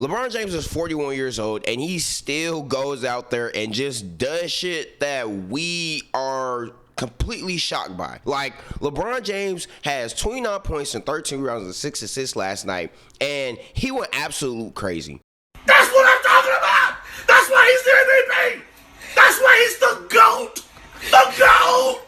LeBron James is 41 years old, and he still goes out there and just does shit that we are completely shocked by. Like, LeBron James has 29 points and 13 rebounds and 6 assists last night, and he went absolute crazy. That's what I'm talking about! That's why he's the MVP! That's why he's the GOAT! The GOAT!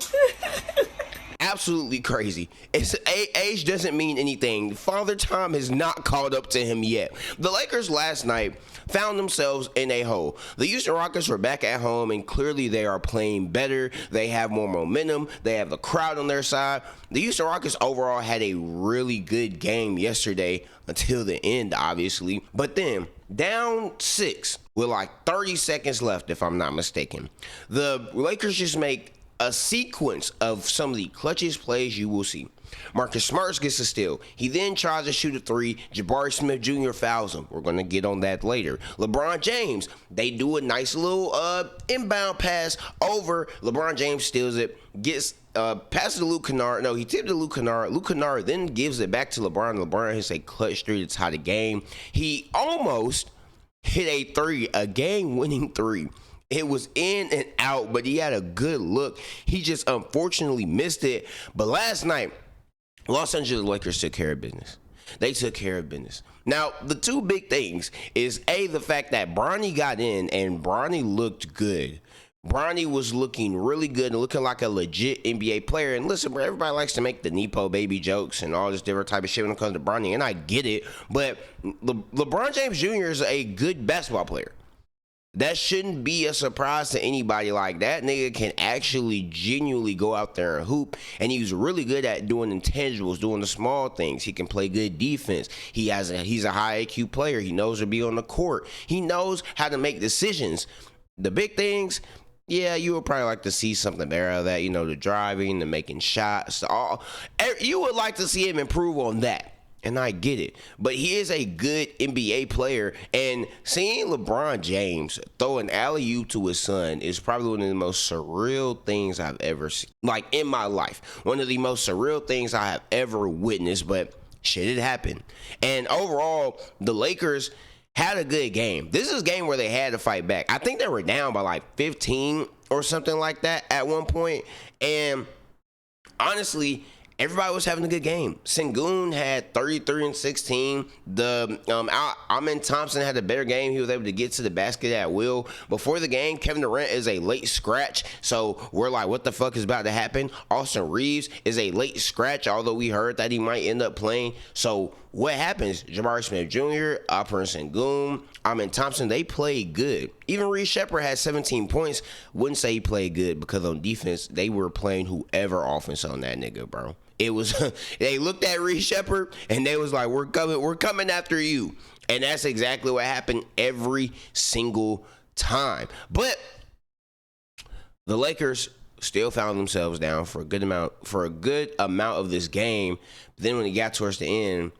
Absolutely crazy. Age doesn't mean anything. Father Time has not caught up to him yet. The Lakers last night found themselves in a hole. The Houston Rockets were back at home, and clearly they are playing better. They have more momentum. They have the crowd on their side. The Houston Rockets overall had a really good game yesterday until the end, obviously. But then, down 6 with like 30 seconds left, if I'm not mistaken, the Lakers just make a sequence of some of the clutchest plays you will see. Marcus Smart gets a steal. He then tries to shoot a three. Jabari Smith Jr. fouls him. We're going to get on that later. LeBron James, they do a nice little inbound pass over. LeBron James steals it, gets passes to Luke Kennard. No, he tipped to Luke Kennard. Luke Kennard then gives it back to LeBron. LeBron hits a clutch three to tie the game. He almost hit a three, a game-winning three. It was in and out, but he had a good look. He just unfortunately missed it. But last night, Los Angeles Lakers took care of business. They took care of business. Now, the two big things is, A, the fact that Bronny got in and Bronny looked good. Bronny was looking really good and looking like a legit NBA player. And listen, bro, everybody likes to make the Nepo baby jokes and all this different type of shit when it comes to Bronny, and I get it. But LeBron James Jr. is a good basketball player. That shouldn't be a surprise to anybody. Like, that nigga can actually genuinely go out there and hoop, and he's really good at doing intangibles, doing the small things. He can play good defense. He's a high IQ player. He knows to be on the court. He knows how to make decisions. The big things, yeah, you would probably like to see something there out of that, the driving, the making shots. You would like to see him improve on that. And I get it. But he is a good NBA player. And seeing LeBron James throw an alley-oop to his son is probably one of the most surreal things I've ever seen. Like, in my life. One of the most surreal things I have ever witnessed. But shit, it happened. And overall, the Lakers had a good game. This is a game where they had to fight back. I think they were down by like 15 or something like that at one point. And honestly, everybody was having a good game. Sengun had 33 and 16. Amen Thompson had a better game. He was able to get to the basket at will. Before the game, Kevin Durant is a late scratch. So we're like, what the fuck is about to happen? Austin Reeves is a late scratch, although we heard that he might end up playing. So what happens? Jabari Smith Jr., Alperen Sengun, Amen Thompson, they played good. Even Reed Shepard had 17 points. Wouldn't say he played good because on defense, they were playing whoever offense on that nigga, bro. It was they looked at Reed Shepard and they was like, we're coming after you. And that's exactly what happened every single time. But the Lakers still found themselves down for a good amount of this game. Then when it got towards the end,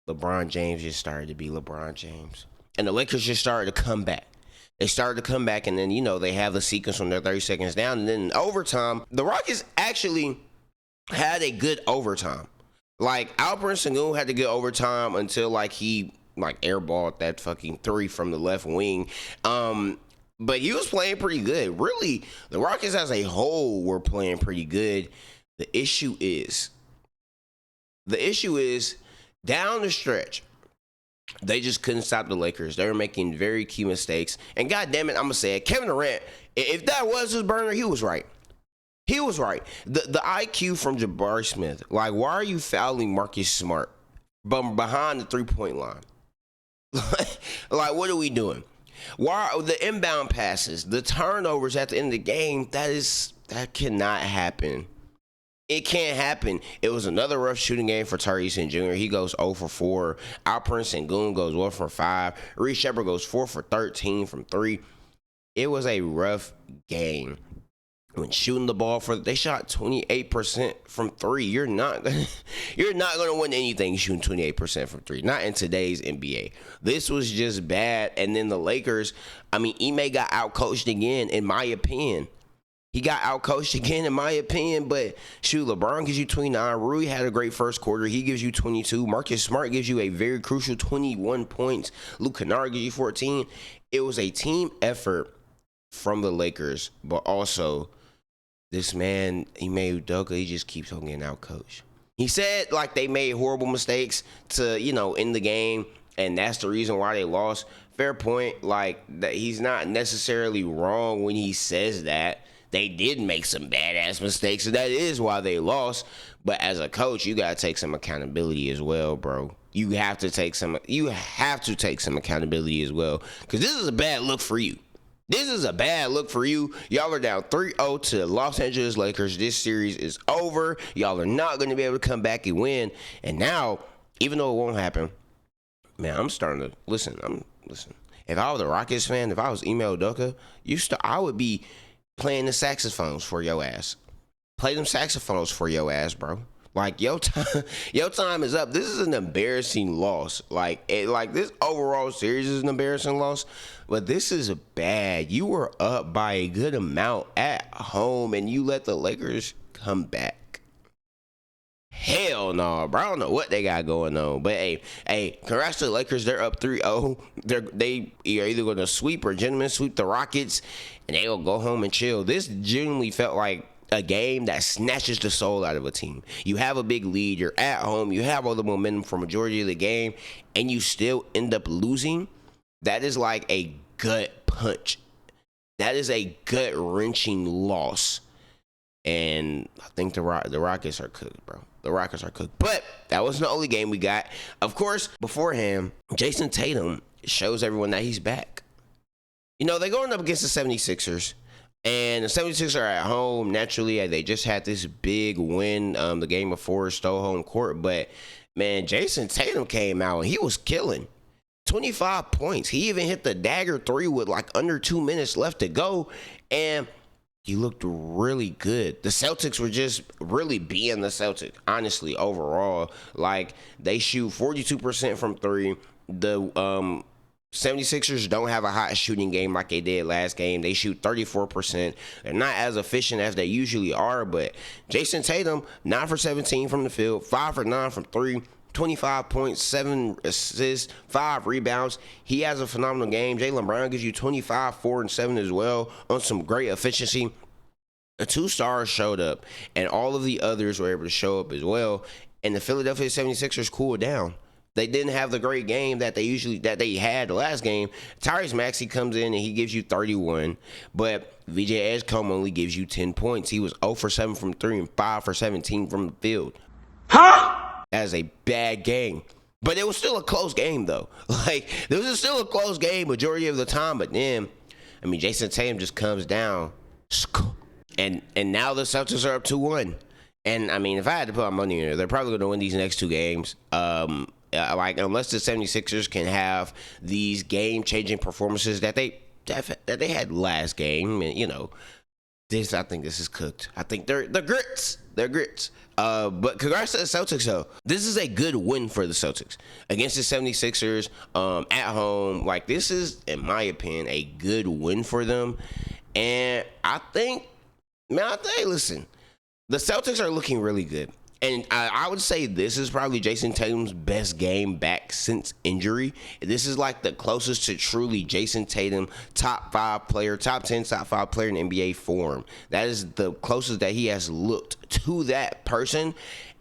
LeBron James just started to be LeBron James. And the Lakers just started to come back. They started to come back, and then, they have the sequence when they're 30 seconds down. And then in overtime, the Rockets actually had a good overtime. Like, Alperen Sengun had to get overtime until he airballed that fucking three from the left wing. But he was playing pretty good. Really, the Rockets as a whole were playing pretty good. The issue is down the stretch, they just couldn't stop the Lakers. They were making very key mistakes. And God damn it, I'm going to say it. Kevin Durant, if that was his burner, he was right. He was right. The IQ from Jabari Smith. Like, why are you fouling Marcus Smart behind the three-point line? Like, what are we doing? Why are the inbound passes, the turnovers at the end of the game? That cannot happen. It can't happen. It was another rough shooting game for Tyrese Jr. He goes 0 for 4. Alperen Sengun goes 1 for 5. Reed Shepard goes 4 for 13 from 3. It was a rough game. When shooting the ball they shot 28% from 3. You're not going to win anything shooting 28% from 3. Not in today's NBA. This was just bad. And then the Lakers, Ime got outcoached again, in my opinion. He got outcoached again, in my opinion. But shoot, LeBron gives you 29. Rui had a great first quarter. He gives you 22. Marcus Smart gives you a very crucial 21 points. Luke Kennard gives you 14. It was a team effort from the Lakers, but also this man, Ime Udoka, he just keeps on getting outcoached. He said like they made horrible mistakes to, in the game, and that's the reason why they lost. Fair point. Like that, he's not necessarily wrong when he says that. They did make some badass mistakes, and that is why they lost. But as a coach, you gotta take some accountability as well, bro. You have to take some accountability as well, because this is a bad look for you. Y'all are down 3-0 to the Los Angeles Lakers. This series is over. Y'all are not going to be able to come back and win. And now, even though it won't happen, man, I'm starting to listen. If I was a Rockets fan, if I was Ime Udoka, I would be playing the saxophones for your ass. Play them saxophones for your ass, bro. Like your time is up. This is an embarrassing loss. Like this overall series is an embarrassing loss, but this is bad. You were up by a good amount at home, and you let the Lakers come back. Hell no, bro. I don't know what they got going on, but hey, congrats to the Lakers. They're up 3-0. They are either going to sweep or gentlemen sweep the Rockets, and they will go home and chill. This genuinely felt like a game that snatches the soul out of a team. You have a big lead. You're at home. You have all the momentum for majority of the game, and you still end up losing. That is like a gut punch. That is a gut-wrenching loss. And I think the Rockets are cooked, bro. The Rockets are cooked. But that wasn't the only game we got. Of course, beforehand, Jason Tatum shows everyone that he's back. They're going up against the 76ers. And the 76ers are at home. Naturally, they just had this big win. The game before stole home court. But, man, Jason Tatum came out and he was killing. 25 points. He even hit the dagger 3 with like under 2 minutes left to go. And he looked really good. The Celtics were just really being the Celtics, honestly, overall. Like, they shoot 42% from 3. The 76ers don't have a hot shooting game like they did last game. They shoot 34%. They're not as efficient as they usually are, but Jason Tatum, 9 for 17 from the field, 5 for 9 from 3, 25 points, 7 assists, 5 rebounds. He has a phenomenal game. Jaylen Brown gives you 25, 4, and 7 as well on some great efficiency. The 2 stars showed up, and all of the others were able to show up as well, and the Philadelphia 76ers cooled down. They didn't have the great game that they had the last game. Tyrese Maxey comes in and he gives you 31, but VJ Edgecombe only gives you 10 points. He was 0 for 7 from 3 and 5 for 17 from the field. That is a bad game. But it was still a close game, though. Like, it was still a close game majority of the time, but then, Jason Tatum just comes down, and now the Celtics are up 2-1. And, if I had to put my money in it, they're probably going to win these next 2 games. Unless the 76ers can have these game-changing performances that they had last game, and I think this is cooked. I think they're grits. They're grits. But congrats to the Celtics, though. This is a good win for the Celtics against the 76ers at home. Like, this is, in my opinion, a good win for them. And I think, listen, the Celtics are looking really good. And I would say this is probably Jason Tatum's best game back since injury. This is like the closest to truly Jason Tatum, top 10, top 5 player in NBA form. That is the closest that he has looked to that person.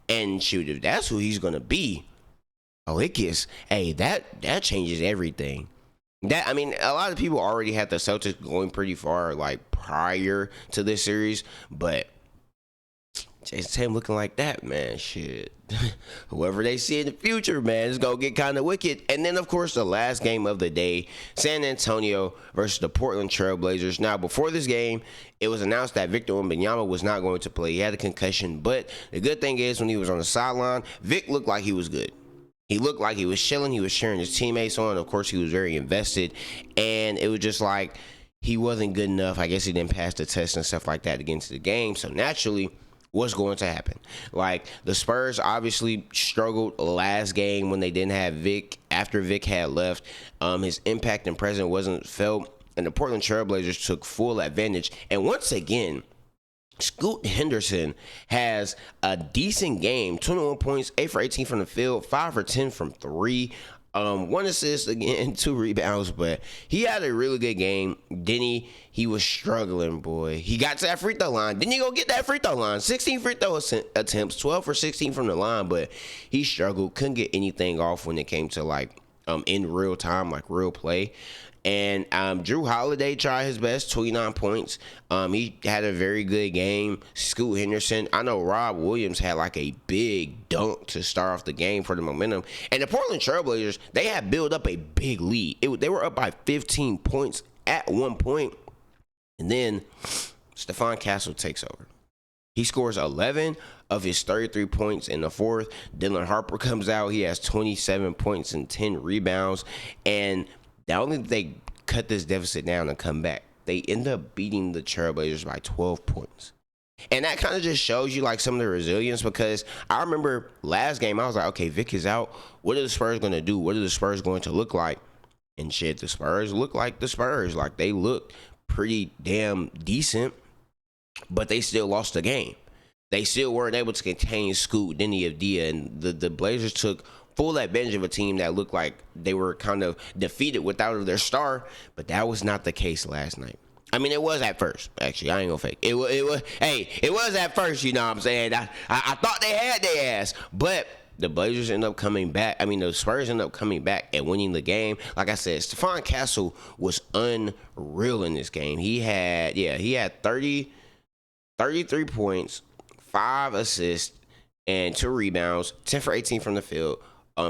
And shoot, if that's who he's going to be, that changes everything. A lot of people already had the Celtics going pretty far, like, prior to this series, but Jason Tatum looking like that, man, shit. Whoever they see in the future, man, it's going to get kind of wicked. And then, of course, the last game of the day, San Antonio versus the Portland Trail Blazers. Now, before this game, it was announced that Victor Wembanyama was not going to play. He had a concussion. But the good thing is, when he was on the sideline, Vic looked like he was good. He looked like he was chilling. He was cheering his teammates on. Of course, he was very invested. And it was just like he wasn't good enough. I guess he didn't pass the test and stuff like that against the game. So, naturally, what's going to happen? Like, the Spurs obviously struggled last game when they didn't have Vic. After Vic had left, his impact and presence wasn't felt, and the Portland Trail Blazers took full advantage. And once again, Scoot Henderson has a decent game, 21 points, 8 for 18 from the field, 5 for 10 from 3. 1 assist again, 2 rebounds, but he had a really good game. Then he was struggling, boy. He got to that free throw line. Didn't he go get that free throw line? 16 free throw attempts, 12 for 16 from the line, but he struggled. Couldn't get anything off when it came to like in real time, like real play. And Drew Holiday tried his best, 29 points. He had a very good game. Scoot Henderson. I know Rob Williams had like a big dunk to start off the game for the momentum. And the Portland Trailblazers, they had built up a big lead. They were up by 15 points at one point. And then Stephon Castle takes over. He scores 11 of his 33 points in the fourth. Dylan Harper comes out. He has 27 points and 10 rebounds. And not only did they cut this deficit down and come back, they end up beating the Trailblazers by 12 points. And that kind of just shows you like some of the resilience, because I remember last game I was like, okay, Vic is out. What are the Spurs going to do? What are the Spurs going to look like? And shit, the Spurs look like the Spurs. Like, they look pretty damn decent, but they still lost the game. They still weren't able to contain Scoot, Denny, Avdia, and the Blazers took full advantage of a team that looked like they were kind of defeated without their star, but that was not the case last night. I mean, it was at first. Actually, I ain't gonna fake it. It was at first. You know what I'm saying? I thought they had their ass, but the Blazers end up coming back. I mean, the Spurs end up coming back and winning the game. Like I said, Stephon Castle was unreal in this game. He had 33 points, 5 assists, and 2 rebounds, 10 for 18 from the field.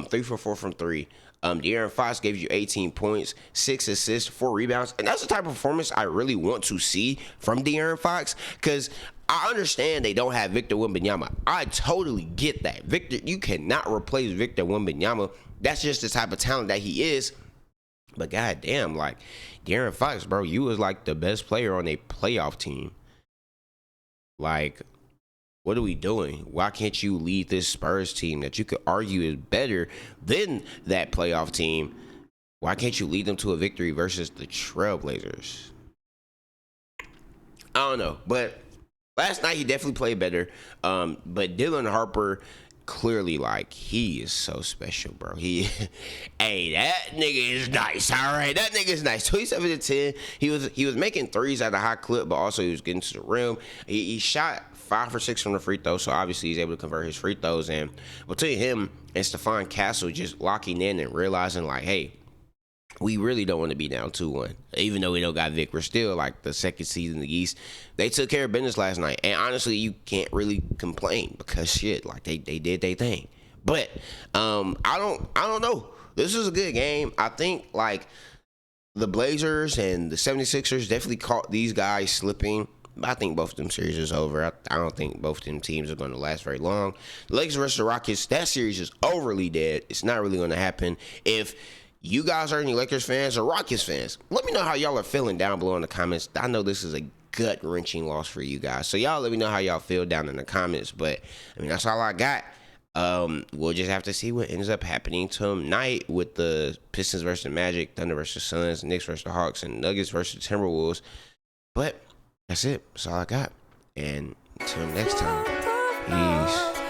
3 for 4 from 3. De'Aaron Fox gave you 18 points, 6 assists, 4 rebounds. And that's the type of performance I really want to see from De'Aaron Fox, because I understand they don't have Victor Wembanyama. I totally get that. Victor, you cannot replace Victor Wembanyama. That's just the type of talent that he is. But goddamn, like, De'Aaron Fox, bro, you was like the best player on a playoff team. Like, what are we doing? Why can't you lead this Spurs team that you could argue is better than that playoff team? Why can't you lead them to a victory versus the Trailblazers? I don't know, but last night he definitely played better. But Dylan Harper, clearly, like, he is so special, bro. Hey, that nigga is nice. All right, that nigga is nice. 27 to 10. He was making threes at a high clip, but also he was getting to the rim. He shot 5 for 6 from the free throw, so obviously he's able to convert his free throws. And between him and Stephon Castle just locking in and realizing, like, hey, we really don't want to be down 2-1. Even though we don't got Vic, we're still like the second seed in the East. They took care of business last night. And honestly, you can't really complain, because shit, like, they did their thing. But I don't know. This is a good game. I think, like, the Blazers and the 76ers definitely caught these guys slipping. I think both of them series is over. I don't think both of them teams are going to last very long. The Lakers versus the Rockets, that series is overly dead. It's not really going to happen. If you guys are any Lakers fans or Rockets fans, let me know how y'all are feeling down below in the comments. I know this is a gut-wrenching loss for you guys. So y'all let me know how y'all feel down in the comments. But, I mean, that's all I got. We'll just have to see what ends up happening tonight with the Pistons versus the Magic, Thunder versus Suns, Knicks versus the Hawks, and Nuggets versus Timberwolves. But that's it. That's all I got. And until next time, peace.